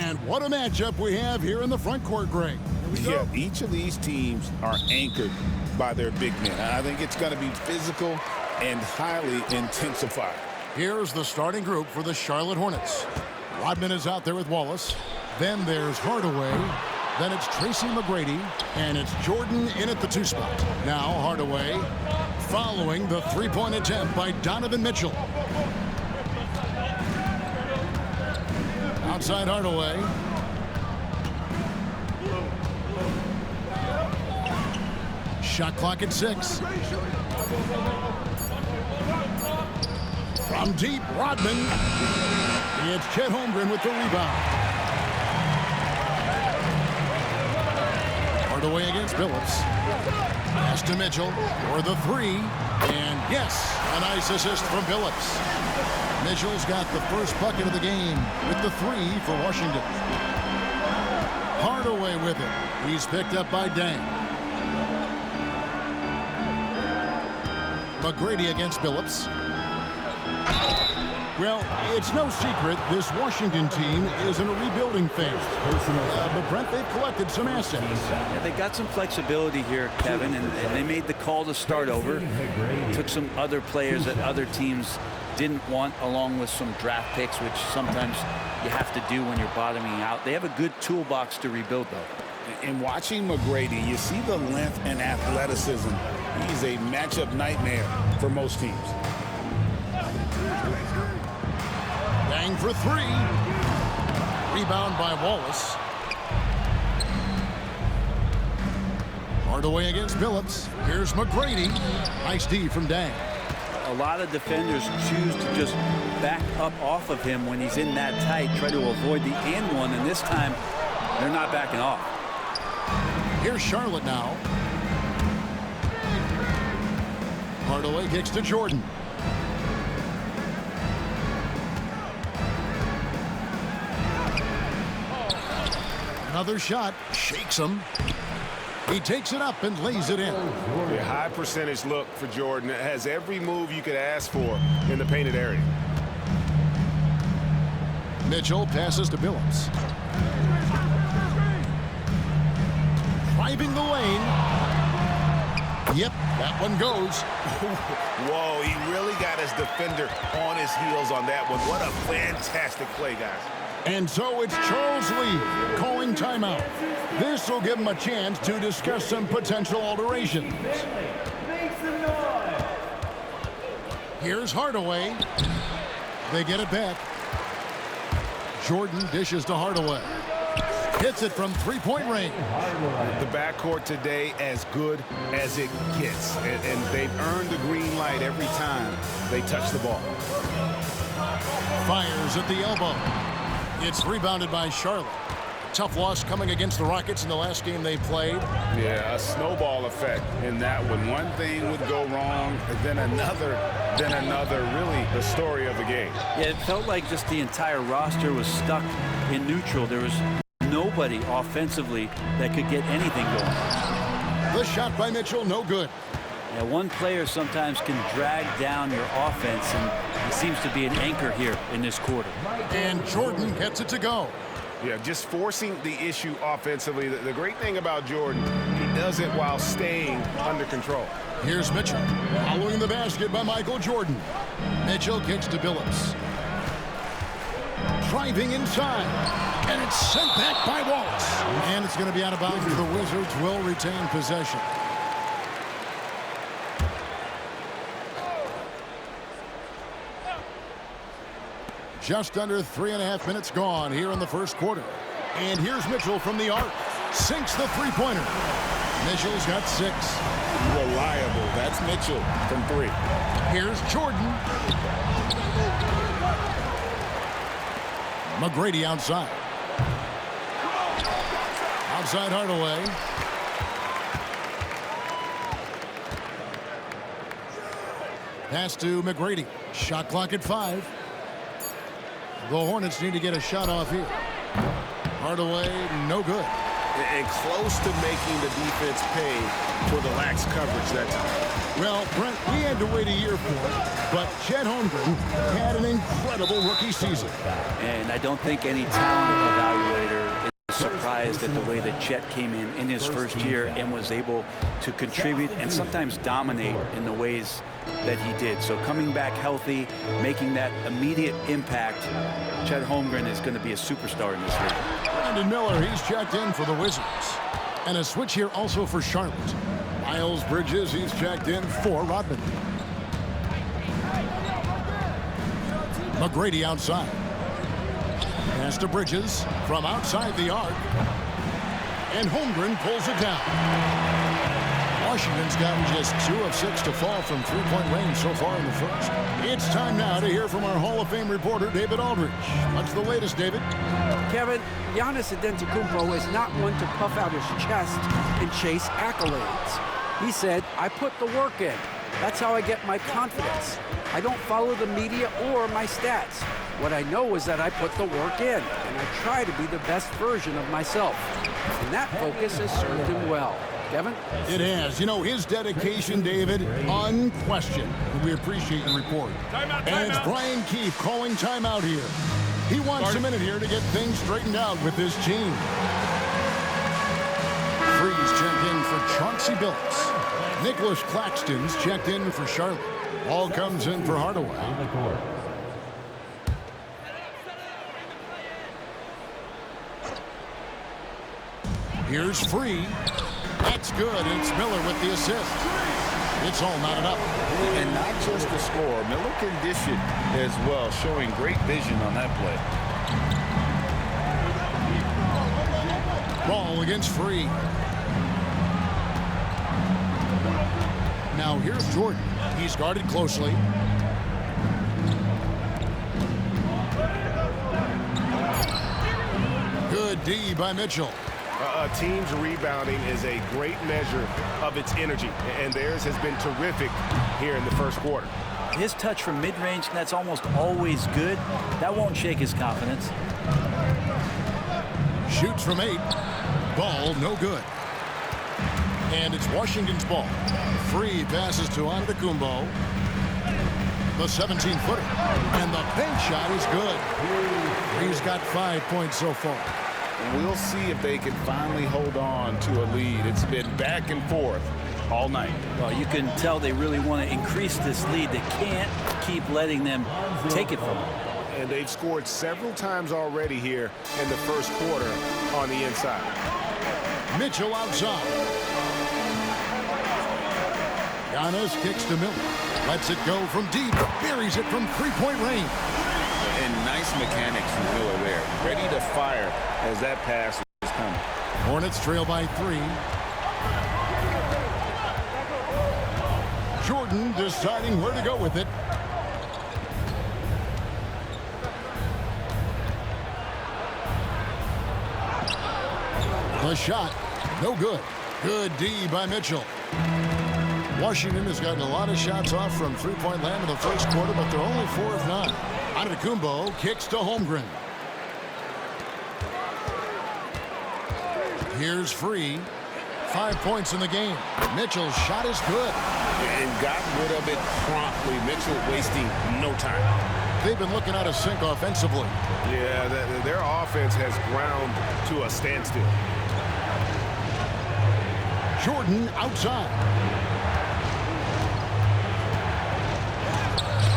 And what a matchup we have here in the front court, Greg. Yeah, each of these teams are anchored by their big men. I think it's going to be physical and highly intensified. Here's the starting group for the Charlotte Hornets. Rodman is out there with Wallace. Then there's Hardaway. Then it's Tracy McGrady. And it's Jordan in at the 2 spot. Now Hardaway following the three-point attempt by Donovan Mitchell. Outside Hardaway. Shot clock at 6. From deep, Rodman. It's Chet Holmgren with the rebound. Hardaway against Phillips. Pass to Mitchell for the 3. And yes, a nice assist from Phillips. Mitchell's got the first bucket of the game with the 3 for Washington. Hardaway with it. He's picked up by Dang. McGrady against Phillips. Well, it's no secret this Washington team is in a rebuilding phase. But Brent, they've collected some assets. Yeah, they got some flexibility here, Kevin, and they made the call to start over. Took some other players that other teams didn't want, along with some draft picks, which sometimes you have to do when you're bottoming out. They have a good toolbox to rebuild, though. In watching McGrady, you see the length and athleticism. He's a matchup nightmare for most teams. Dang for 3. Rebound by Wallace. Hardaway against Phillips. Here's McGrady. Nice D from Dang. A lot of defenders choose to just back up off of him when he's in that tight, try to avoid the and one, and this time they're not backing off. Here's Charlotte now. Hardaway kicks to Jordan. Another shot. Shakes him. He takes it up and lays it in. A high percentage look for Jordan. It has every move you could ask for in the painted area. Mitchell passes to Phillips. Driving the lane. Yep, that one goes. Whoa, he really got his defender on his heels on that one. What a fantastic play, guys. And so it's Charles Lee calling timeout. This will give him a chance to discuss some potential alterations. Here's Hardaway. They get it back. Jordan dishes to Hardaway. Hits it from three-point range. The backcourt today as good as it gets. And they've earned the green light every time they touch the ball. Fires at the elbow. It's rebounded by Charlotte. Tough loss coming against the Rockets in the last game they played. Yeah, a snowball effect in that one. One thing would go wrong, then another, really the story of the game. Yeah, it felt like just the entire roster was stuck in neutral. There was nobody offensively that could get anything going. The shot by Mitchell, no good. Yeah, one player sometimes can drag down your offense, and he seems to be an anchor here in this quarter. And Jordan gets it to go. Yeah, just forcing the issue offensively. The great thing about Jordan, he does it while staying under control. Here's Mitchell. Following the basket by Michael Jordan. Mitchell kicks to Phillips. Driving inside. And it's sent back by Wallace. And it's going to be out of bounds. The Wizards will retain possession. Just under 3.5 minutes gone here in the first quarter. And here's Mitchell from the arc. Sinks the three-pointer. Mitchell's got 6. Reliable. That's Mitchell from 3. Here's Jordan. McGrady outside. Outside Hardaway. Pass to McGrady. Shot clock at 5. The Hornets need to get a shot off here. Hardaway, no good. And close to making the defense pay for the lax coverage that time. Well, Brent, we had to wait a year for it, but Chet Holmgren had an incredible rookie season. And I don't think any talent evaluator is surprised at the way that Chet came in his first year and was able to contribute and sometimes dominate in the ways that he did. So coming back healthy, making that immediate impact, Chet Holmgren is going to be a superstar in this league. Brandon Miller, he's checked in for the Wizards. And a switch here also for Charlotte. Miles Bridges, he's checked in for Rodman. McGrady outside. Pass to Bridges from outside the arc. And Holmgren pulls it down. Washington's gotten just 2 of 6 to fall from three-point range so far in the first. It's time now to hear from our Hall of Fame reporter, David Aldridge. What's the latest, David? Kevin, Giannis Antetokounmpo is not one to puff out his chest and chase accolades. He said, I put the work in. That's how I get my confidence. I don't follow the media or my stats. What I know is that I put the work in, and I try to be the best version of myself. And that focus has served him well. Kevin? It has. You know, his dedication, David, unquestioned. We appreciate your report. And it's Brian Keefe calling timeout here. He wants a minute here to get things straightened out with his team. Freeze checked in for Chauncey Billups. Nicholas Claxton's checked in for Charlotte. Ball comes in for Hardaway. Here's Free. That's good. It's Miller with the assist. It's all knotted up. And not just the score. Miller can dish it as well, showing great vision on that play. Ball against Free. Now here's Jordan. He's guarded closely. Good D by Mitchell. A team's rebounding is a great measure of its energy, and theirs has been terrific here in the first quarter. His touch from mid-range, that's almost always good. That won't shake his confidence. Shoots from 8. Ball no good. And it's Washington's ball. Free passes to Antetokounmpo. The 17-footer. And the bank shot is good. He's got 5 points so far. We'll see if they can finally hold on to a lead. It's been back and forth all night. Well, you can tell they really want to increase this lead. They can't keep letting them take it from them. And they've scored several times already here in the first quarter on the inside. Mitchell outside. Giannis kicks to Miller. Lets it go from deep. Buries it from three-point range. And nice mechanics from Miller there. Ready to fire as that pass is coming. Hornets trail by 3. Jordan deciding where to go with it. The shot, no good. Good D by Mitchell. Washington has gotten a lot of shots off from three-point land in the first quarter, but they're only 4 of 9. Antetokounmpo kicks to Holmgren. Here's Free. 5 points in the game. Mitchell's shot is good. And got rid of it promptly. Mitchell wasting no time. They've been looking out of sync offensively. Yeah, their offense has ground to a standstill. Jordan outside.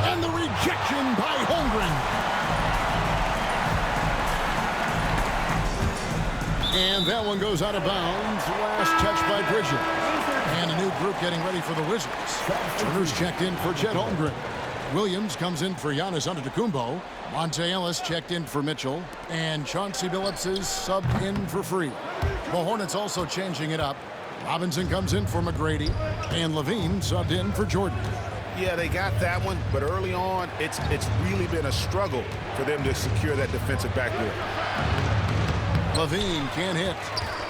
And the rejection by Holmgren. And that one goes out of bounds. Last touch by Bridges. And a new group getting ready for the Wizards. Turner's checked in for Chet Holmgren. Williams comes in for Giannis Antetokounmpo. Monte Ellis checked in for Mitchell. And Chauncey Billups is subbed in for Free. The Hornets also changing it up. Robinson comes in for McGrady. And Levine subbed in for Jordan. Yeah, they got that one, but early on, it's really been a struggle for them to secure that defensive backboard. Levine can't hit.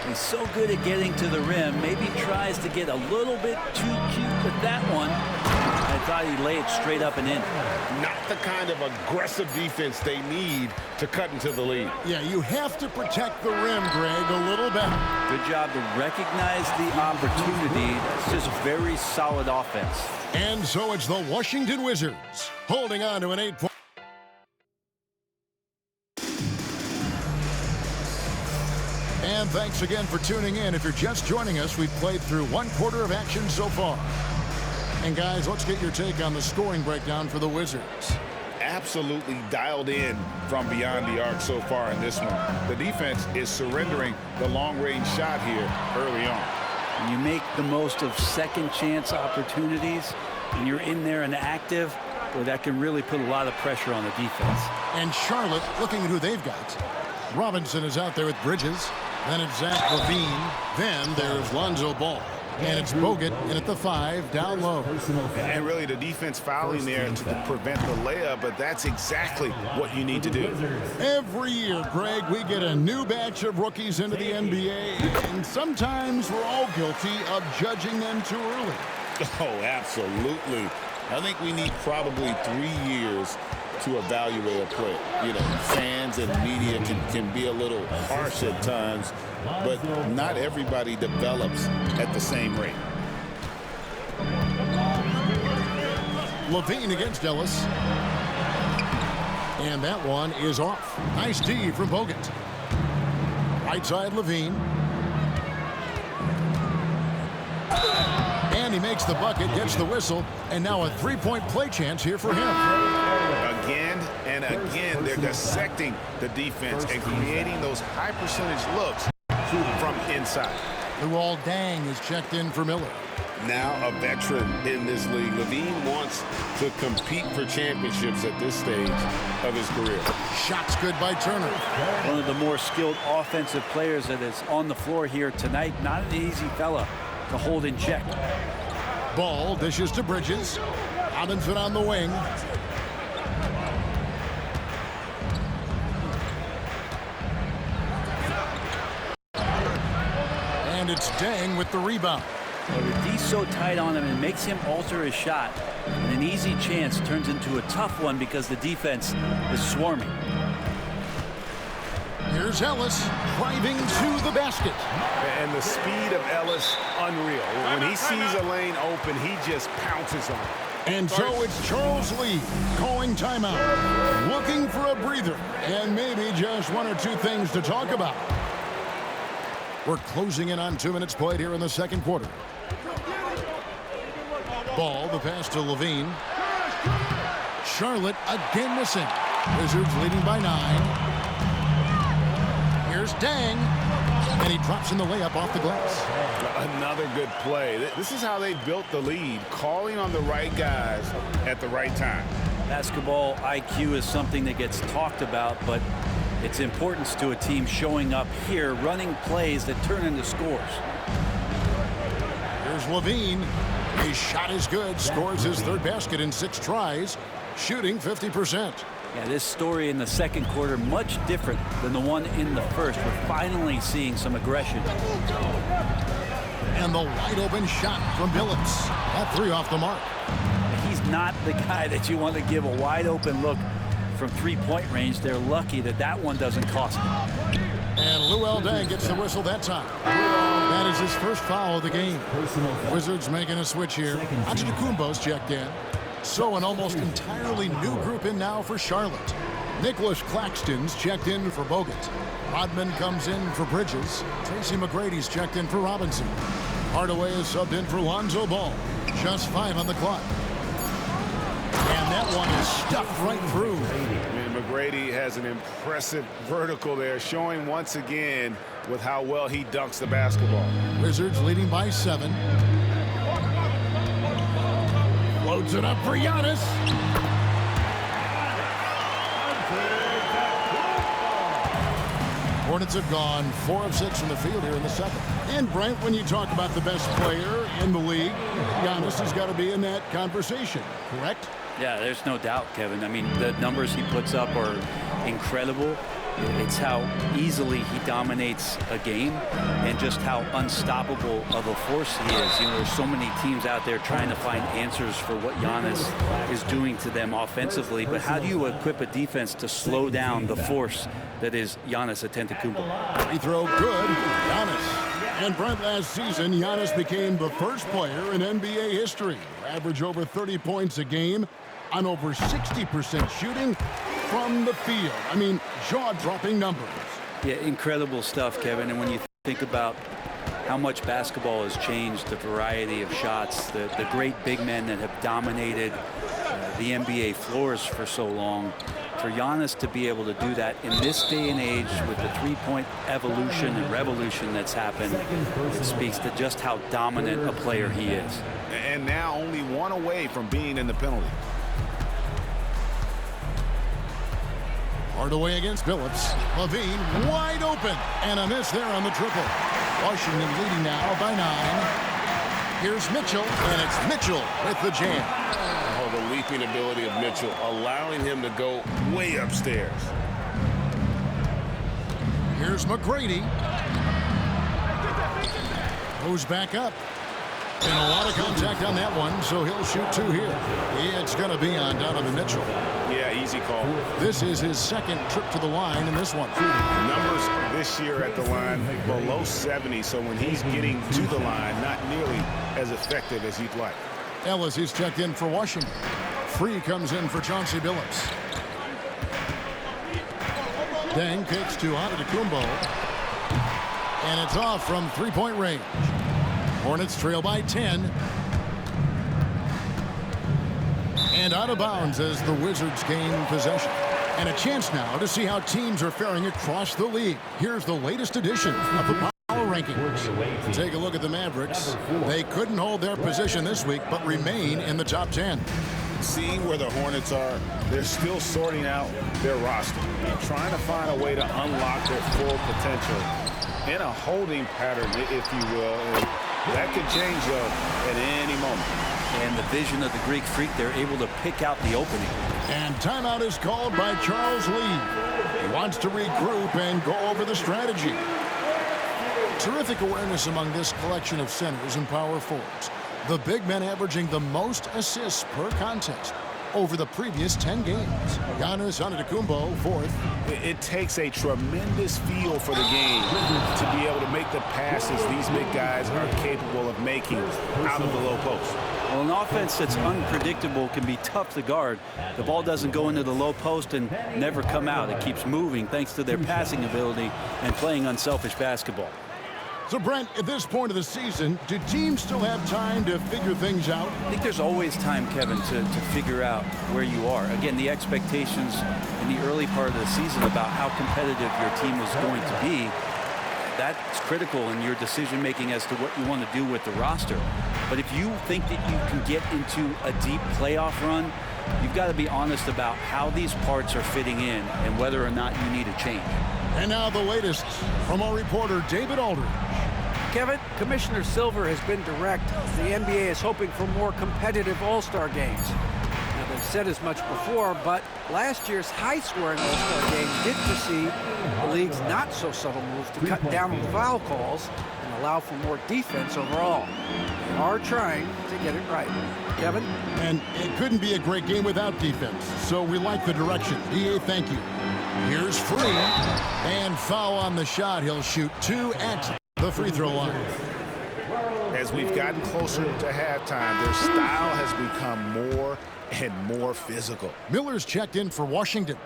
He's so good at getting to the rim. Maybe tries to get a little bit too cute with that one. I thought he'd lay it straight up and in. Not the kind of aggressive defense they need to cut into the lead. Yeah, you have to protect the rim, Greg, a little better. Good job to recognize the opportunity. It's just very solid offense. And so it's the Washington Wizards holding on to an 8-point. And thanks again for tuning in. If you're just joining us, we've played through 1/4 of action so far. And guys, let's get your take on the scoring breakdown for the Wizards. Absolutely dialed in from beyond the arc so far in this one. The defense is surrendering the long-range shot here early on. When you make the most of second chance opportunities and you're in there and active, well, that can really put a lot of pressure on the defense. And Charlotte, looking at who they've got. Robinson is out there with Bridges. Then it's Zach LaVine. Then there's Lonzo Ball. And it's Bogut in at the 5, down low. And really the defense fouling there to prevent the layup, but that's exactly what you need to do. Every year, Greg, we get a new batch of rookies into the NBA, and sometimes we're all guilty of judging them too early. Oh, absolutely. I think we need probably 3 years to evaluate a play. You know, fans and media can be a little harsh at times, but not everybody develops at the same rate. LaVine against Ellis. And that one is off. Nice D from Bogut. Right side, LaVine. And he makes the bucket, gets the whistle, and now a 3-point play chance here for him. Again and again, they're dissecting the defense and creating those high percentage looks from inside. Luol Deng is checked in for Miller. Now a veteran in this league. LaVine wants to compete for championships at this stage of his career. Shots good by Turner. One of the more skilled offensive players that is on the floor here tonight. Not an easy fella to hold in check. Ball dishes to Bridges. Robinson on the wing. And it's Deng with the rebound. Well, the D's so tight on him and makes him alter his shot. And an easy chance turns into a tough one because the defense is swarming. Here's Ellis driving to the basket. And the speed of Ellis, unreal. When he sees a lane open, he just pounces on it. And so it's Charles Lee calling timeout, looking for a breather, and maybe just 1 or 2 things to talk about. We're closing in on 2 minutes played here in the second quarter. Ball, the pass to LaVine. Charlotte again missing. Wizards leading by 9. Here's Deng, and he drops in the layup off the glass. Another good play. This is how they built the lead, calling on the right guys at the right time. Basketball IQ is something that gets talked about, but its importance to a team showing up here, running plays that turn into scores. Here's LaVine. His shot is good, scores his 3rd basket in 6 tries, shooting 50%. Yeah, this story in the second quarter much different than the one in the first. We're finally seeing some aggression. And the wide open shot from Billups. That 3 off the mark. He's not the guy that you want to give a wide open look from 3-point range. They're lucky that that one doesn't cost them. And Luol Deng gets the whistle that time. That is his first foul of the game. Wizards making a switch here. Antetokounmpo's checked in. So an almost entirely new group in now for Charlotte. Nicholas Claxton's checked in for Bogut. Rodman comes in for Bridges. Tracy McGrady's checked in for Robinson. Hardaway is subbed in for Lonzo Ball. Just 5 on the clock. And that one is stuffed right through. McGrady has an impressive vertical there, showing once again with how well he dunks the basketball. Wizards leading by 7. Loads it up for Giannis. Hornets have gone 4 of 6 from the field here in the second. And Brent, when you talk about the best player in the league, Giannis has got to be in that conversation, correct? Yeah, there's no doubt, Kevin. I mean, the numbers he puts up are incredible. It's how easily he dominates a game and just how unstoppable of a force he is. You know, there's so many teams out there trying to find answers for what Giannis is doing to them offensively, but how do you equip a defense to slow down the force that is Giannis Antetokounmpo? Free throw good. Giannis. And Brent, last season, Giannis became the first player in NBA history to average over 30 points a game on over 60% shooting from the field. I mean, jaw-dropping numbers. Yeah, incredible stuff, Kevin. And when you think about how much basketball has changed, the variety of shots, the great big men that have dominated the NBA floors for so long, for Giannis to be able to do that in this day and age with the three-point evolution and revolution that's happened, it speaks to just how dominant a player he is. And now only one away from being in the penalty. Hardaway against Phillips. Levine wide open. And a miss there on the triple. Washington leading now by 9. Here's Mitchell, and it's Mitchell with the jam. Oh, the leaping ability of Mitchell, allowing him to go way upstairs. Here's McGrady. Goes back up. And a lot of contact on that one, so he'll shoot 2 here. It's going to be on Donovan Mitchell. Yeah, easy call. This is his second trip to the line in this one. Numbers this year at the line below 70, so when he's getting to the line, not nearly as effective as he'd like. Ellis is checked in for Washington. Free comes in for Chauncey Billups. Deng kicks to Antetokounmpo. And it's off from three-point range. Hornets trail by 10. And out of bounds as the Wizards gain possession. And a chance now to see how teams are faring across the league. Here's the latest edition of the Power Rankings. Take a look at the Mavericks. They couldn't hold their position this week, but remain in the top 10. Seeing where the Hornets are, they're still sorting out their roster. They're trying to find a way to unlock their full potential in a holding pattern, if you will. And that could change, though, at any moment. And the vision of the Greek Freak, they're able to pick out the opening. And timeout is called by Charles Lee. He wants to regroup and go over the strategy. Terrific awareness among this collection of centers and power forwards. The big men averaging the most assists per contest over the previous 10 games. Giannis Antetokounmpo, 4th. It takes a tremendous feel for the game to be able to make the passes these big guys are capable of making out of the low post. Well, an offense that's unpredictable can be tough to guard. The ball doesn't go into the low post and never come out. It keeps moving thanks to their passing ability and playing unselfish basketball. So, Brent, at this point of the season, do teams still have time to figure things out? I think there's always time, Kevin, to figure out where you are. Again, the expectations in the early part of the season about how competitive your team is going to be, that's critical in your decision-making as to what you want to do with the roster. But if you think that you can get into a deep playoff run, you've got to be honest about how these parts are fitting in and whether or not you need a change. And now the latest from our reporter, David Aldridge. Kevin, Commissioner Silver has been direct. The NBA is hoping for more competitive All-Star games. Now, they've said as much before, but last year's high-scoring All-Star game did precede the league's not-so-subtle move to cut down on foul calls and allow for more defense overall. They are trying to get it right. Kevin? And it couldn't be a great game without defense, so we like the direction. EA, thank you. Here's Free, and foul on the shot. He'll shoot 2 at the free throw line. As we've gotten closer to halftime, their style has become more and more physical. Miller's checked in for Washington,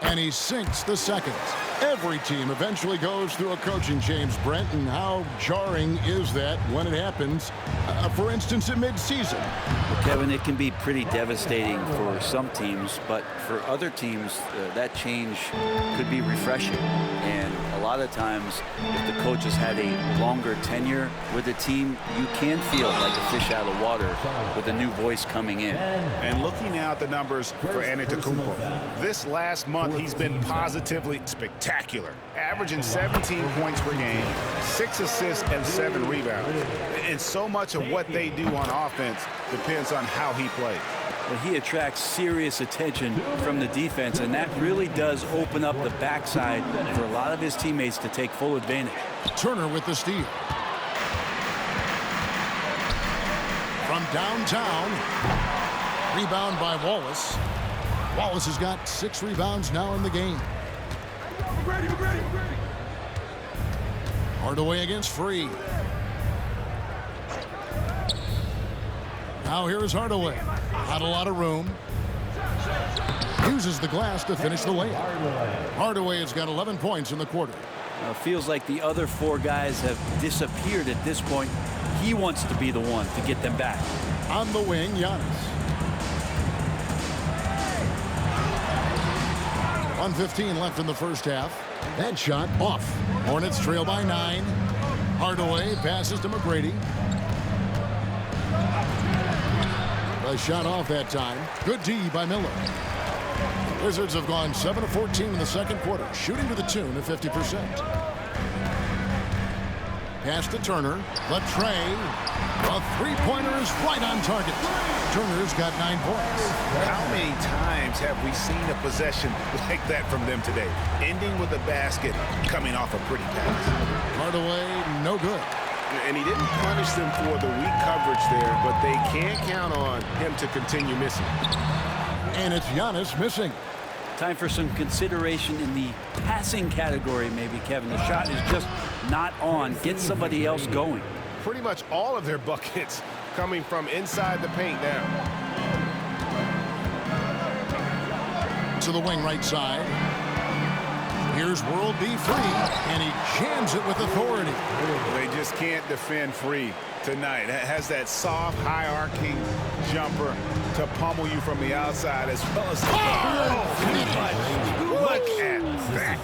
and he sinks the second. Every team eventually goes through a coaching change, Brent, and how jarring is that when it happens, for instance, in midseason? Well, Kevin, it can be pretty devastating for some teams, but for other teams, that change could be refreshing. And a lot of times, if the coach has had a longer tenure with the team, you can feel like a fish out of water with a new voice coming in. And looking now at the numbers for Antetokounmpo, this last month he's been positively spectacular, averaging 17 points per game, 6 assists and 7 rebounds. And so much of what they do on offense depends on how he plays. But he attracts serious attention from the defense, and that really does open up the backside for a lot of his teammates to take full advantage. Turner with the steal. From downtown, rebound by Wallace. Wallace has got 6 rebounds now in the game. Hardaway against Free. Now here is Hardaway. Not a lot of room. Uses the glass to finish the layup. Hardaway has got 11 points in the quarter. It feels like the other 4 guys have disappeared at this point. He wants to be the one to get them back. On the wing, Giannis. 1:15 left in the first half. That shot off. Hornets trail by 9. Hardaway passes to McGrady. The shot off that time. Good D by Miller. Wizards have gone 7 of 14 in the second quarter, shooting to the tune of 50%. Pass to Turner. The tray. The three-pointer is right on target. Turner's got 9 points. How many times have we seen a possession like that from them today? Ending with a basket, coming off a pretty pass. Hardaway, no good. And he didn't punish them for the weak coverage there, but they can't count on him to continue missing. And it's Giannis missing. Time for some consideration in the passing category, maybe, Kevin. The shot is just not on. Get somebody else going. Pretty much all of their buckets coming from inside the paint now. To the wing right side. Here's World B Free, and he jams it with authority. They just can't defend Free tonight. It has that soft, high-arcing jumper to pummel you from the outside as well as the Look at that.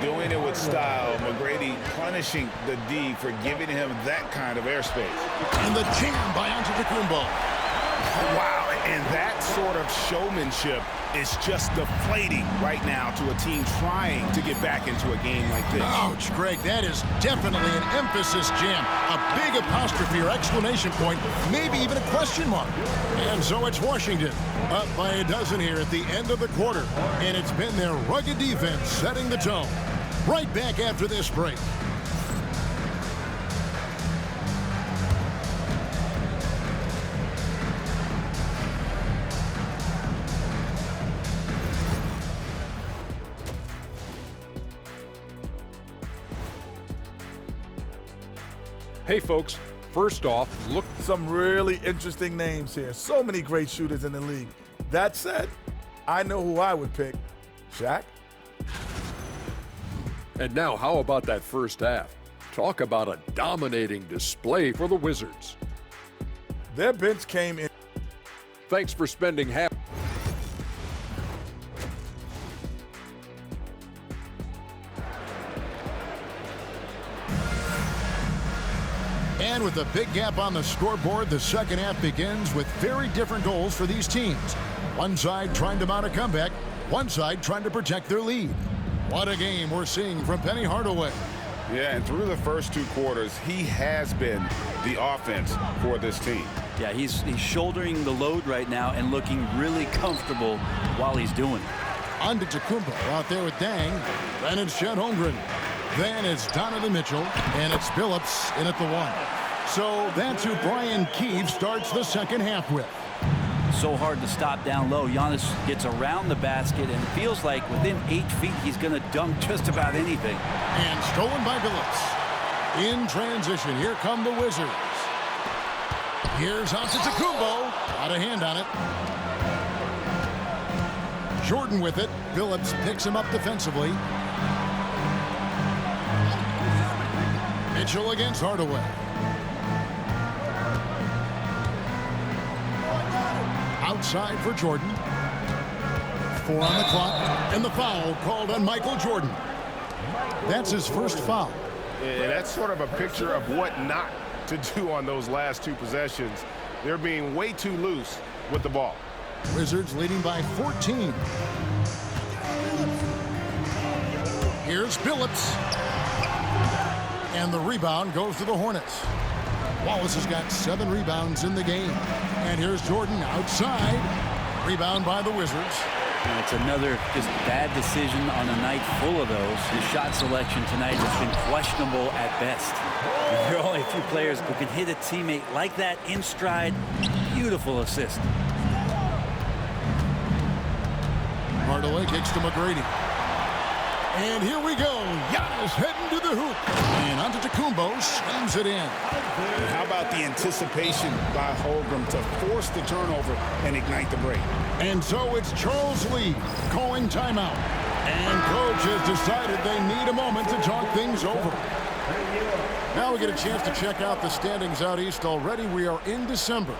Doing it with style. McGrady punishing the D for giving him that kind of airspace. And the jam by Antetokounmpo. Wow, and that sort of showmanship is just deflating right now to a team trying to get back into a game like this. Ouch, Greg, that is definitely an emphasis jam. A big apostrophe or exclamation point, maybe even a question mark. And so it's Washington, up by a dozen here at the end of the quarter. And it's been their rugged defense setting the tone. Right back after this break. Hey folks, first off, look, some really interesting names here. So many great shooters in the league. That said, I know who I would pick. Shaq? and now how about that first half? Talk about a dominating display for the Wizards. Their bench came in. Thanks for spending half. And with a big gap on the scoreboard, the second half begins with very different goals for these teams. One side trying to mount a comeback, one side trying to protect their lead. What a game we're seeing from Penny Hardaway. Yeah, and through the first two quarters, he has been the offense for this team. Yeah, he's shouldering the load right now and looking really comfortable while he's doing it. Antetokounmpo out there with Dang. Then it's Chet Holmgren. Then it's Donovan Mitchell, and it's Billups in at the one. So that's who Brian Keefe starts the second half with. So hard to stop down low. Giannis gets around the basket, and it feels like within 8 feet, he's going to dunk just about anything. And stolen by Billups. In transition, here come the Wizards. Here's Antetokounmpo. Got a hand on it. Jordan with it. Billups picks him up defensively. Mitchell against Hardaway. Outside for Jordan. 4 on the clock, and the foul called on Michael Jordan. That's his first foul. And that's sort of a picture of what not to do on those last two possessions. They're being way too loose with the ball. Wizards leading by 14. Here's Billups. And the rebound goes to the Hornets. Wallace has got 7 rebounds in the game. And here's Jordan outside. Rebound by the Wizards. And it's another just bad decision on a night full of those. His shot selection tonight has been questionable at best. And there are only a few players who can hit a teammate like that in stride. Beautiful assist. Hardaway kicks to McGrady. And here we go. Giannis heading to the hoop. And Antetokounmpo slams it in. How about the anticipation by Holmgren to force the turnover and ignite the break? And so it's Charles Lee calling timeout. And coach has decided they need a moment to talk things over. Now we get a chance to check out the standings out east already. We are in December.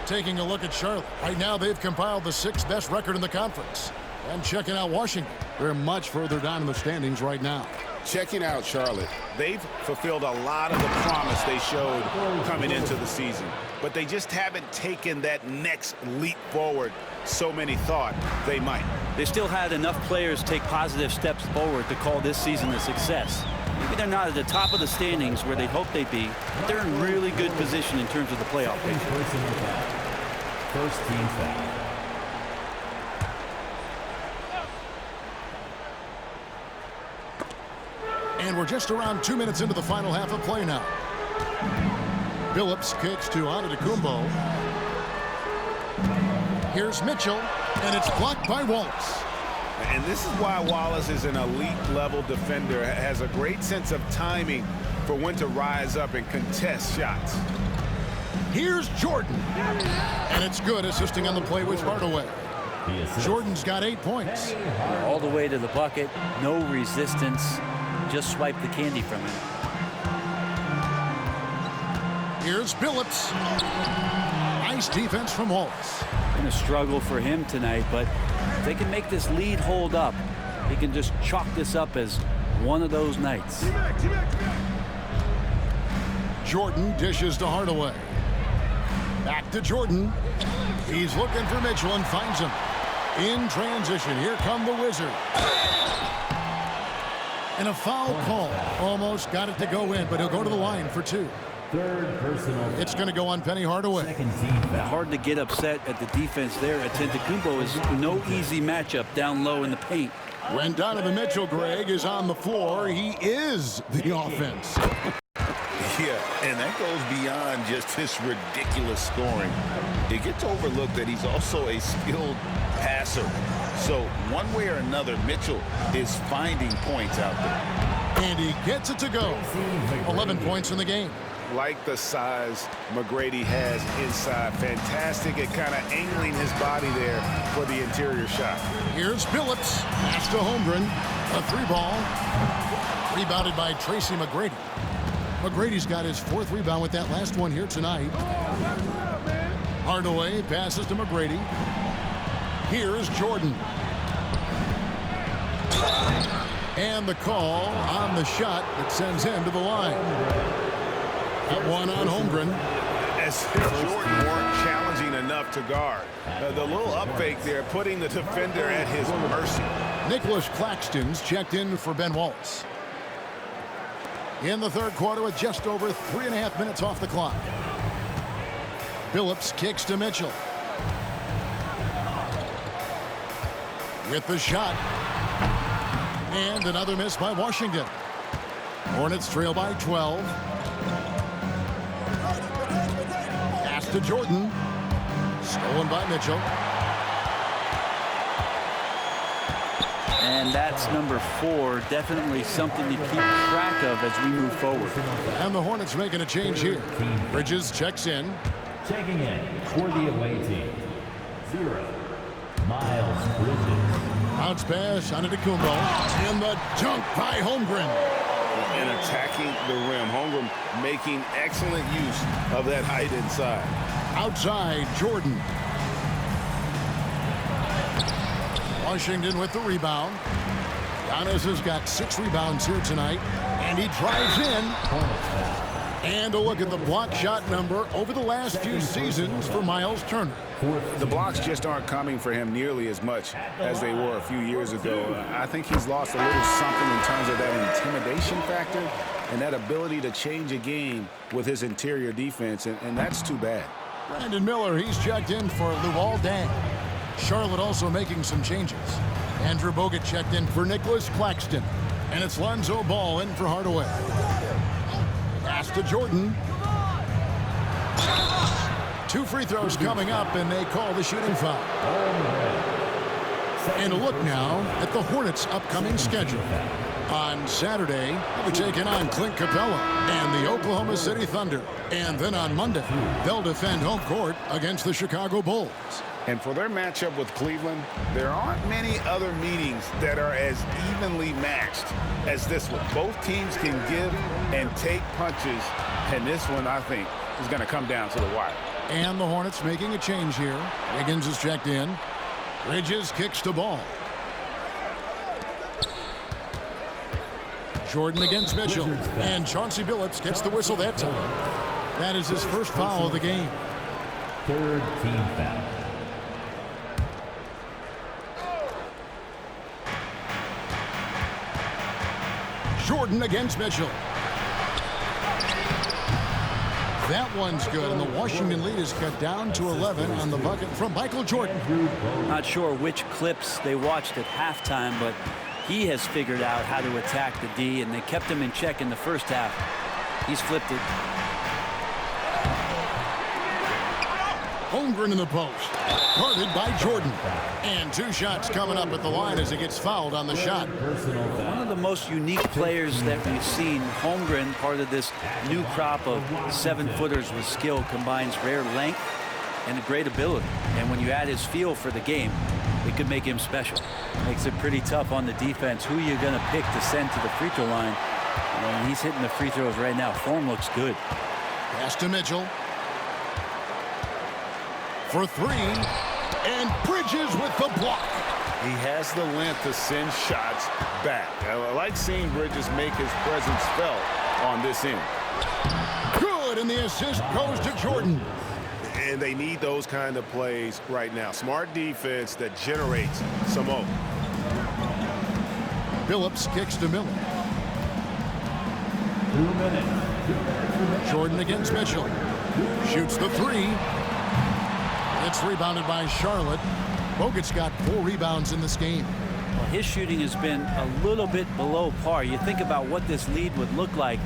Taking a look at Charlotte. Right now they've compiled the 6th best record in the conference. And checking out Washington. They're much further down in the standings right now. Checking out Charlotte, they've fulfilled a lot of the promise they showed coming into the season. But they just haven't taken that next leap forward so many thought they might. They still had enough players take positive steps forward to call this season a success. Maybe they're not at the top of the standings where they hoped they'd be, but they're in really good position in terms of the playoff picture. First team foul. And we're just around 2 minutes into the final half of play now. Billups kicks to Antetokounmpo. Here's Mitchell, and it's blocked by Wallace. And this is why Wallace is an elite-level defender, has a great sense of timing for when to rise up and contest shots. Here's Jordan. And it's good, assisting on the play with Hardaway. Jordan's got 8 points. All the way to the bucket, no resistance. Just swipe the candy from him. Here's Billups. Nice defense from Wallace. Been a struggle for him tonight, but if they can make this lead hold up, he can just chalk this up as one of those nights. Jordan dishes to Hardaway. Back to Jordan. He's looking for Mitchell and finds him. In transition, here come the Wizards. And a foul call. Almost got it to go in, but he'll go to the line for 2. Third personal. It's going to go on Penny Hardaway. Second team foul. Hard to get upset at the defense there. Antetokounmpo is no easy matchup down low in the paint. When Donovan Mitchell, Greg, is on the floor, he is the offense. Yeah, and that goes beyond just his ridiculous scoring. It gets overlooked that he's also a skilled passer. So one way or another, Mitchell is finding points out there. And he gets it to go. 11 points in the game. Like the size McGrady has inside. Fantastic at kind of angling his body there for the interior shot. Here's Billups. Pass to Holmgren. A 3-ball. Rebounded by Tracy McGrady. McGrady's got his 4th rebound with that last one here tonight. Hardaway passes to McGrady. Here's Jordan. And the call on the shot that sends him to the line. That one on Holmgren. As if Jordan weren't challenging enough to guard. The little up fake there, putting the defender at his mercy. Nicholas Claxton's checked in for Ben Wallace. In the 3rd quarter with just over 3.5 minutes off the clock. Billups kicks to Mitchell. With the shot. And another miss by Washington. Hornets trail by 12. Pass to Jordan. Stolen by Mitchell. And that's number 4. Definitely something to keep track of as we move forward. And the Hornets making a change here. Bridges checks in. Checking in for the away team. 0. Miles Bridges. Bounce pass on Antetokounmpo. And the dunk by Holmgren. And attacking the rim. Holmgren making excellent use of that height inside. Outside, Jordan. Washington with the rebound. Giannis has got 6 rebounds here tonight. And he drives in. And a look at the block shot number over the last few seasons for Miles Turner. The blocks just aren't coming for him nearly as much as they were a few years ago. I think he's lost a little something in terms of that intimidation factor and that ability to change a game with his interior defense, and that's too bad. Brandon Miller, he's checked in for Luol Deng. Charlotte also making some changes. Andrew Bogut checked in for Nicholas Claxton. And it's Lonzo Ball in for Hardaway. Pass to Jordan. 2 free throws coming up, and they call the shooting foul. And a look now at the Hornets' upcoming schedule. On Saturday, they'll be taking on Clint Capella and the Oklahoma City Thunder. And then on Monday, they'll defend home court against the Chicago Bulls. And for their matchup with Cleveland, there aren't many other meetings that are as evenly matched as this one. Both teams can give and take punches, and this one, I think, is going to come down to the wire. And the Hornets making a change here. Wiggins is checked in. Bridges kicks the ball. Jordan against Mitchell. And Chauncey Billups gets the whistle that time. That is his first foul of the game. Third team foul. Jordan against Mitchell. That one's good, and the Washington lead is cut down to 11 on the bucket from Michael Jordan. Not sure which clips they watched at halftime, but he has figured out how to attack the D, and they kept him in check in the first half. He's flipped it. Holmgren in the post. Guarded by Jordan. And 2 shots coming up at the line as he gets fouled on the shot. One of the most unique players that we've seen, Holmgren, part of this new crop of 7-footers with skill, combines rare length and a great ability. And when you add his feel for the game, it could make him special. Makes it pretty tough on the defense. Who you're going to pick to send to the free throw line. And he's hitting the free throws right now. Form looks good. Pass to Mitchell. For 3. And Bridges with the block. He has the length to send shots back. I like seeing Bridges make his presence felt on this end. Good, and the assist goes to Jordan. And they need those kind of plays right now. Smart defense that generates some more. Billups kicks to Miller. 2 minutes. Jordan against Mitchell. Shoots the 3. It's rebounded by Charlotte. Bogut's got 4 rebounds in this game. Well, his shooting has been a little bit below par. You think about what this lead would look like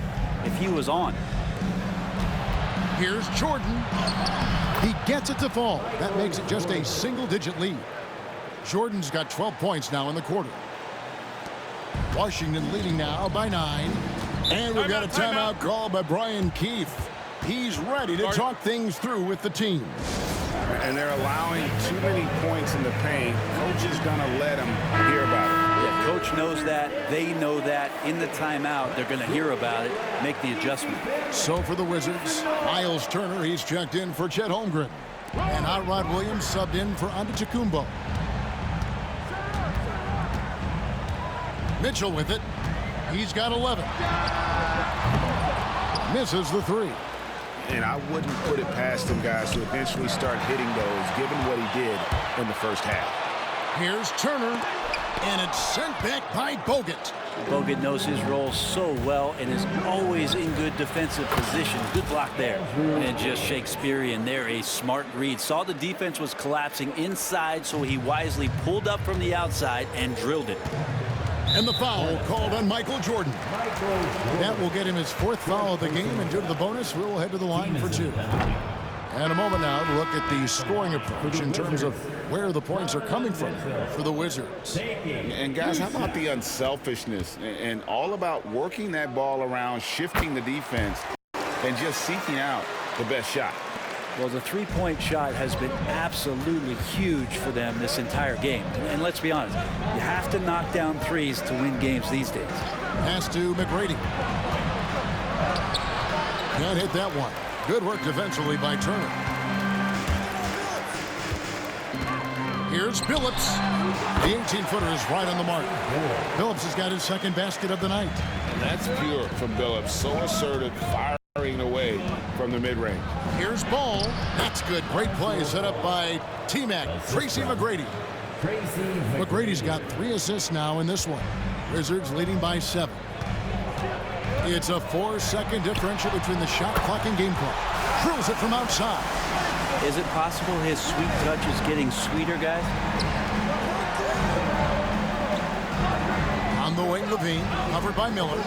if he was on. Here's Jordan. He gets it to fall. That makes it just a single-digit lead. Jordan's got 12 points now in the quarter. Washington leading now by 9. And we've got a timeout called by Brian Keefe. He's ready to talk things through with the team. And they're allowing too many points in the paint. Coach is going to let them hear about it. Yeah, coach knows that. They know that. In the timeout, they're going to hear about it, make the adjustment. So for the Wizards, Miles Turner, he's checked in for Chet Holmgren. And Hot Rod Williams subbed in for Antetokounmpo. Mitchell with it. He's got 11. Misses the 3. And I wouldn't put it past them guys to eventually start hitting those, given what he did in the first half. Here's Turner, and it's sent back by Bogut. Bogut knows his role so well and is always in good defensive position. Good block there. And just Shakespearean there, a smart read. Saw the defense was collapsing inside, so he wisely pulled up from the outside and drilled it. And the foul called on Michael Jordan. That will get him his 4th foul of the game, and due to the bonus, we'll head to the line for 2. And a moment now to look at the scoring approach in terms of where the points are coming from for the Wizards. And guys, how about the unselfishness and all about working that ball around, shifting the defense, and just seeking out the best shot? Well, the 3-point shot has been absolutely huge for them this entire game. And let's be honest, you have to knock down threes to win games these days. Pass to McGrady. Can't hit that one. Good work defensively by Turner. Here's Billups. The 18-footer is right on the mark. Billups has got his 2nd basket of the night. And that's pure from Billups. So assertive, fiery firing away from the mid-range. Here's Ball. That's good. Great play set up by T-Mac, Tracy McGrady. McGrady's got 3 assists now in this one. Wizards leading by 7. It's a 4-second differential between the shot clock and game clock. Drills it from outside. Is it possible his sweet touch is getting sweeter, guys? On the wing, Levine, covered by Miller.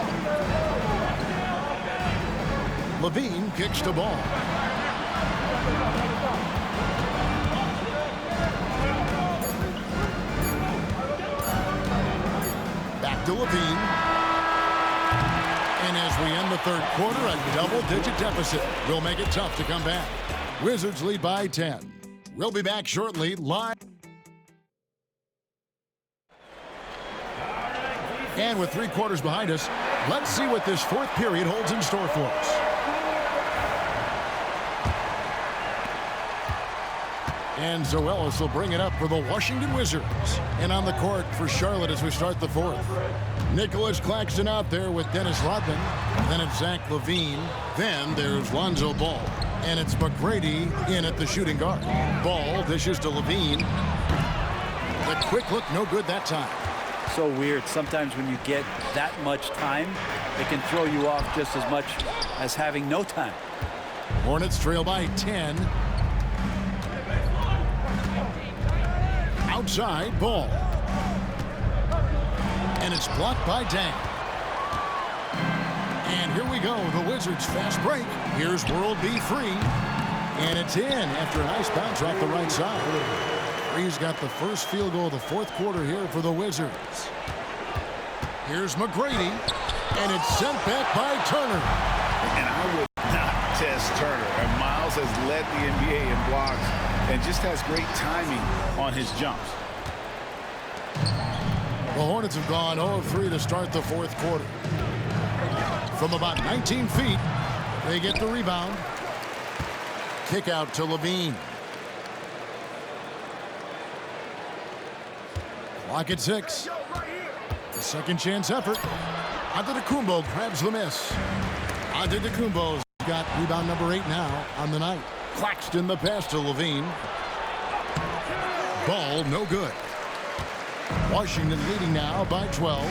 Levine kicks to Ball. Back to Levine. And as we end the third quarter, a double-digit deficit will make it tough to come back. Wizards lead by 10. We'll be back shortly, live. And with 3 quarters behind us, let's see what this fourth period holds in store for us. And Zoelis will bring it up for the Washington Wizards. And on the court for Charlotte as we start the fourth. Nicholas Claxton out there with Dennis Rodman. Then it's Zach LaVine. Then there's Lonzo Ball. And it's McGrady in at the shooting guard. Ball dishes to LaVine. The quick look, no good that time. So weird. Sometimes when you get that much time, it can throw you off just as much as having no time. Hornets trail by 10. Outside, Ball. And it's blocked by Dang. And here we go, the Wizards fast break. Here's World B. Free. And it's in after a nice bounce off the right side. Free's got the first field goal of the fourth quarter here for the Wizards. Here's McGrady. And it's sent back by Turner. And I would not test Turner. And Miles has led the NBA in blocks and just has great timing on his jumps. The Hornets have gone 0 of 3 to start the fourth quarter. From about 19 feet, they get the rebound. Kick out to LaVine. Clock at 6. The second chance effort. Antetokounmpo grabs the miss. Antetokounmpo's got rebound number 8 now on the night. Claxton the pass to LaVine. Ball no good. Washington leading now by 12.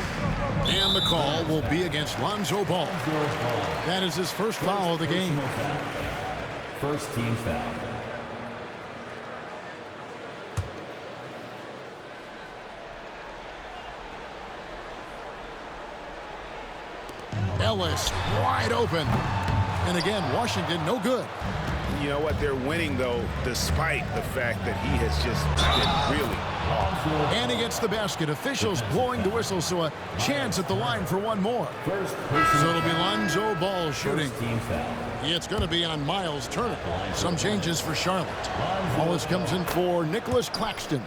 And the call will be against Lonzo Ball. That is his first foul of the game. First team foul. Ellis wide open. And again, Washington no good. You know what? They're winning, though, despite the fact that he has just been really off. And he gets the basket. Officials blowing the whistle, so a chance at the line for one more. So it'll be Lonzo Ball shooting. It's going to be on Miles Turner. Some changes for Charlotte. Wallace comes in for Nicholas Claxton.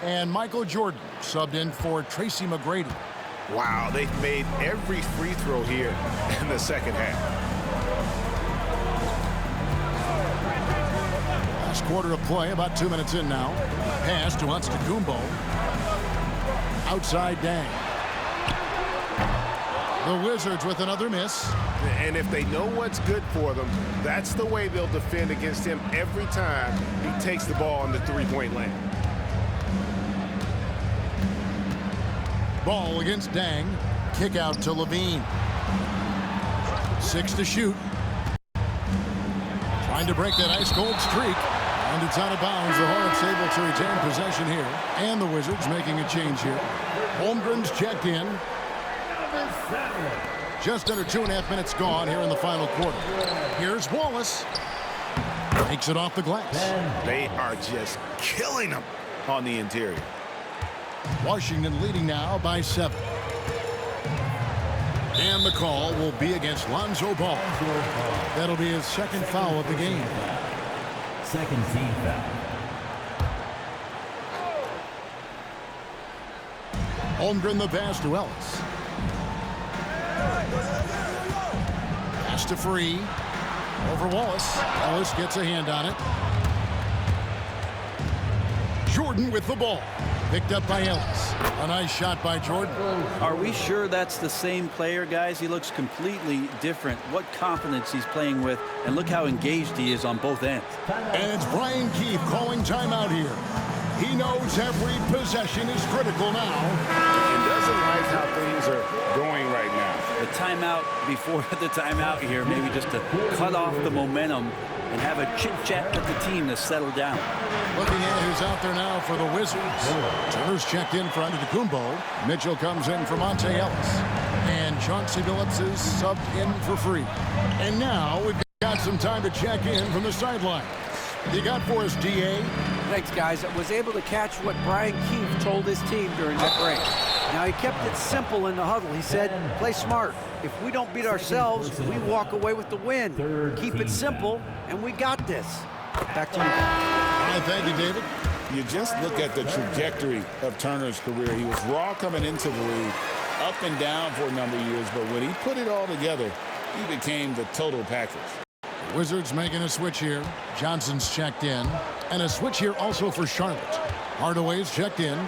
And Michael Jordan subbed in for Tracy McGrady. Wow, they've made every free throw here in the second half. Last quarter of play, about 2 minutes in now. Pass to Antetokounmpo. Outside Dang. The Wizards with another miss. And if they know what's good for them, that's the way they'll defend against him every time he takes the ball in the three-point lane. Ball against Dang. Kick out to LaVine. 6 to shoot. Trying to break that ice-cold streak. And it's out of bounds. The Hornets able to retain possession here. And the Wizards making a change here. Holmgren's checked in. Just under 2.5 minutes gone here in the final quarter. Here's Wallace. Takes it off the glass. They are just killing them on the interior. Washington leading now by 7. And the call will be against Lonzo Ball. That'll be his second foul of the game. Second team foul. Holmgren the pass to Ellis. Pass to Free. Over Wallace. Ellis gets a hand on it. Jordan with the ball. Picked up by Ellis. A nice shot by Jordan. Are we sure that's the same player, guys? He looks completely different. What confidence he's playing with, and look how engaged he is on both ends. And it's Brian Keefe calling timeout here. He knows every possession is critical now. And doesn't like how things are going right now. The timeout before the timeout here, maybe just to cut off the momentum and have a chit-chat with the team to settle down. Looking at who's out there now for the Wizards. Turner's checked in for Antetokounmpo. Mitchell comes in for Monte Ellis. And Chauncey Billups is subbed in for free. And now we've got some time to check in from the sideline. You got for us, D.A.? Thanks, guys. I was able to catch what Brian Keefe told his team during that break. Now, he kept it simple in the huddle. He said, play smart. If we don't beat ourselves, we walk away with the win. Keep it simple, and we got this. Back to you. All right, thank you, David. You just look at the trajectory of Turner's career. He was raw coming into the league, up and down for a number of years, but when he put it all together, he became the total package. Wizards making a switch here. Johnson's checked in. And a switch here also for Charlotte. Hardaway's checked in.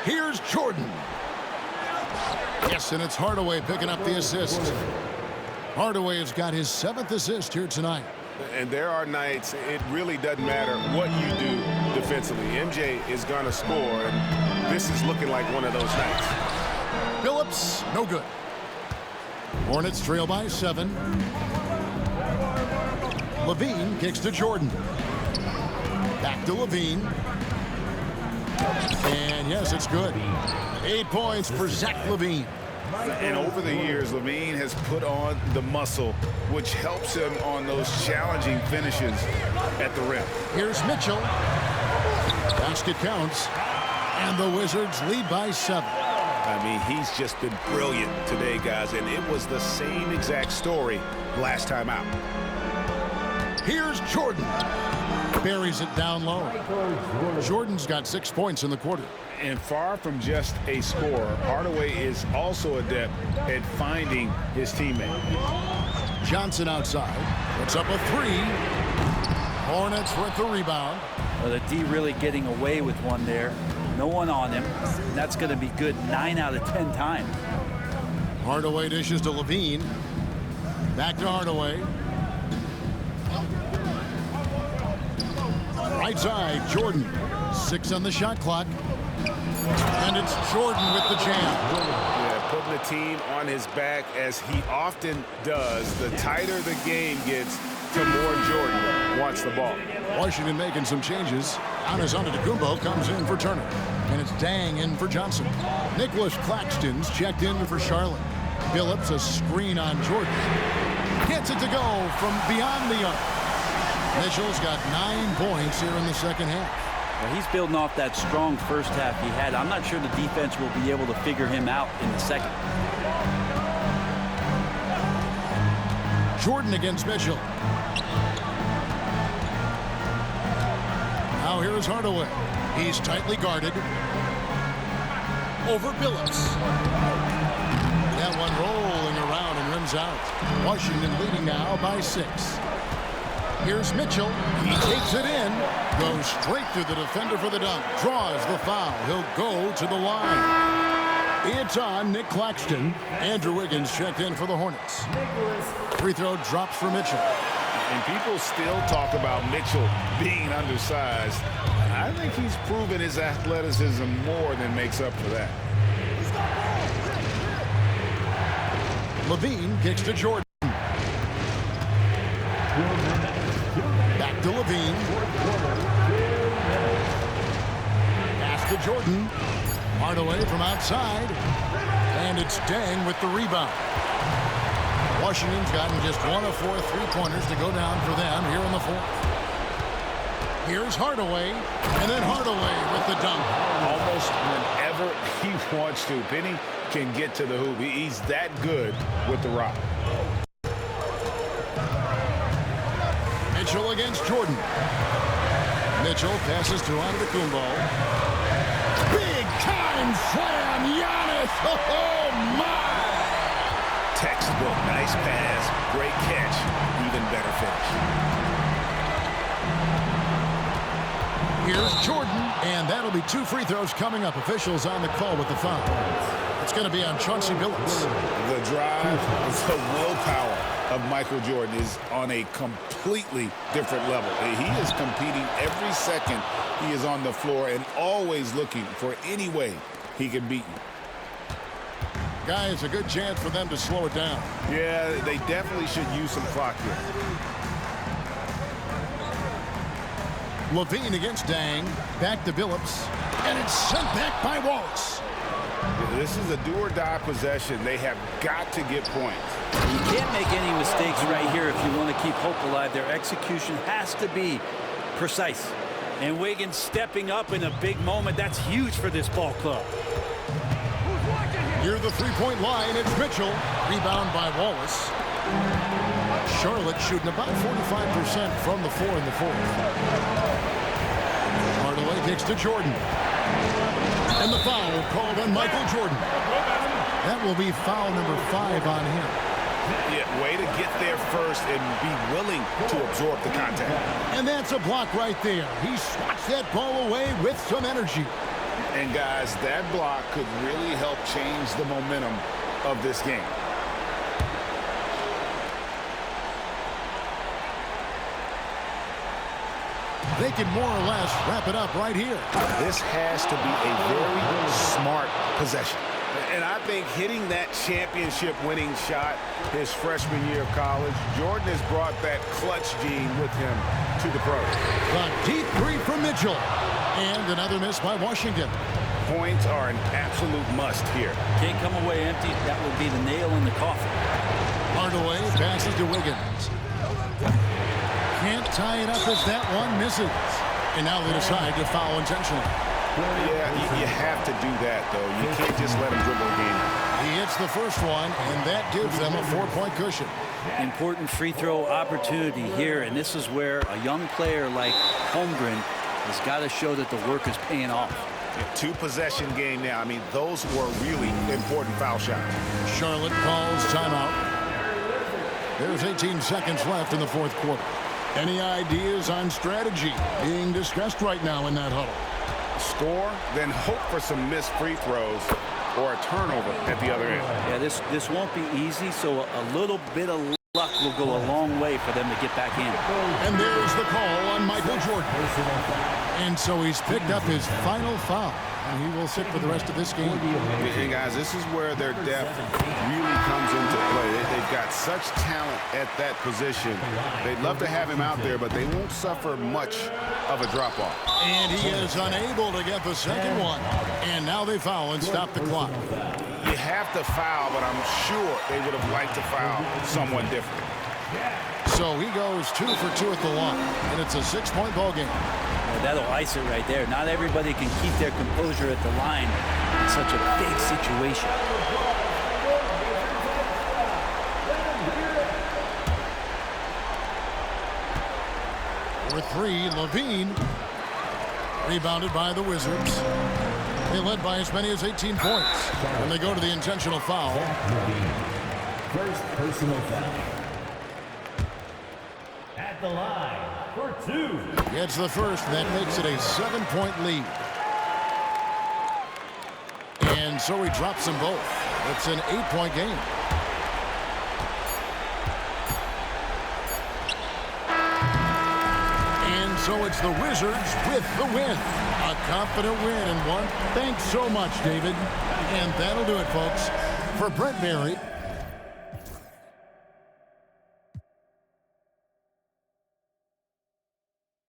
Here's Jordan. Yes, and it's Hardaway picking up the assist. Hardaway has got his 7th assist here tonight. And there are nights it really doesn't matter what you do defensively. MJ is going to score, and this is looking like one of those nights. Billups, no good. Hornets trail by 7. Levine kicks to Jordan. Back to Levine. And yes, it's good. 8 points for Zach Levine. And over the years, Levine has put on the muscle, which helps him on those challenging finishes at the rim. Here's Mitchell. Basket counts. And the Wizards lead by 7. I mean, he's just been brilliant today, guys, and it was the same exact story last time out. Here's Jordan. Buries it down low. Jordan's got 6 points in the quarter. And far from just a scorer, Hardaway is also adept at finding his teammate. Johnson outside. Puts up a 3. Hornets with the rebound. Well, the D really getting away with one there. No one on him. And that's going to be good 9 out of 10 times. Hardaway dishes to Levine. Back to Hardaway. Right side, Jordan. 6 on the shot clock. And it's Jordan with the jam. Yeah, putting the team on his back as he often does. The tighter the game gets, the more Jordan wants the ball. Washington making some changes. Giannis Antetokounmpo comes in for Turner. And it's Dang in for Johnson. Nicholas Claxton's checked in for Charlotte. Billups a screen on Jordan. Gets it to go from beyond the arc. Mitchell's got 9 points here in the second half. Well, he's building off that strong first half he had. I'm not sure the defense will be able to figure him out in the second. Jordan against Mitchell. Now here's Hardaway. He's tightly guarded. Over Billups. That one rolling around and rims out. Washington leading now by 6. Here's Mitchell. He takes it in. Goes straight through the defender for the dunk. Draws the foul. He'll go to the line. It's on Nick Claxton. Andrew Wiggins checked in for the Hornets. Free throw drops for Mitchell. And people still talk about Mitchell being undersized. I think he's proven his athleticism more than makes up for that. Levine kicks to Jordan. Back to Levine. Pass to Jordan. Hardaway from outside. And it's Dang with the rebound. Washington's gotten just 1 of 4 3-pointers to go down for them here in the 4th. Here's Hardaway. And then Hardaway with the dunk. Almost whenever he wants to. Penny can get to the hoop. He's that good with the rock. Mitchell against Jordan. Mitchell passes to Antetokounmpo. Big time slam, Giannis! Oh my! Textbook, nice pass, great catch, even better finish. Here's Jordan, and that'll be 2 free throws coming up. Officials on the call with the foul. It's going to be on Chauncey Billups. The drive, the willpower of Michael Jordan is on a completely different level. He is competing every second he is on the floor and always looking for any way he can beat you. Guys, a good chance for them to slow it down. Yeah, they definitely should use some clock here. Levine against Dang. Back to Billups. And it's sent back by Wallace. This is a do-or-die possession. They have got to get points. You can't make any mistakes right here if you want to keep hope alive. Their execution has to be precise. And Wiggins stepping up in a big moment. That's huge for this ball club. Near the three-point line, it's Mitchell. Rebound by Wallace. Charlotte shooting about 45% from the floor in the fourth. Hardaway kicks to Jordan. And the foul called on Michael Jordan. That will be foul number 5 on him. Yeah, way to get there first and be willing to absorb the contact. And that's a block right there. He swats that ball away with some energy. And guys, that block could really help change the momentum of this game. They can more or less wrap it up right here. This has to be a very smart possession. And I think hitting that championship-winning shot his freshman year of college, Jordan has brought that clutch gene with him to the pros. The deep three from Mitchell. And another miss by Washington. Points are an absolute must here. Can't come away empty. That would be the nail in the coffin. Hardaway passes to Wiggins. Can't tie it up as that one misses. And now they decide to foul intentionally. Yeah, you have to do that, though. You can't just let him dribble again. He hits the first one, and that gives them a 4-point cushion. Important free throw opportunity here, and this is where a young player like Holmgren has got to show that the work is paying off. Two-possession game now. I mean, those were really important foul shots. Charlotte calls timeout. There's 18 seconds left in the fourth quarter. Any ideas on strategy being discussed right now in that huddle? Score, then hope for some missed free throws or a turnover at the other end. Yeah, this won't be easy, so a little bit of luck will go a long way for them to get back in. And there's the call on Michael Jordan. And so he's picked up his final foul. And he will sit for the rest of this game. And guys, this is where their depth really comes into play. They've got such talent at that position. They'd love to have him out there, but they won't suffer much of a drop-off. And he is unable to get the second one. And now they foul and stop the clock. You have to foul, but I'm sure they would have liked to foul someone different. So he goes 2 for 2 at the line, and it's a 6-point ball game. Well, that'll ice it right there. Not everybody can keep their composure at the line in such a big situation. For 3, Levine. Rebounded by the Wizards. They led by as many as 18 points. And they go to the intentional foul. First personal foul. At the line for 2. Gets the first, that makes it a 7-point lead. And so he drops them both. It's an 8-point game. And so it's the Wizards with the win. A confident win and one. Thanks so much, David. And that'll do it, folks. For Brent Barry,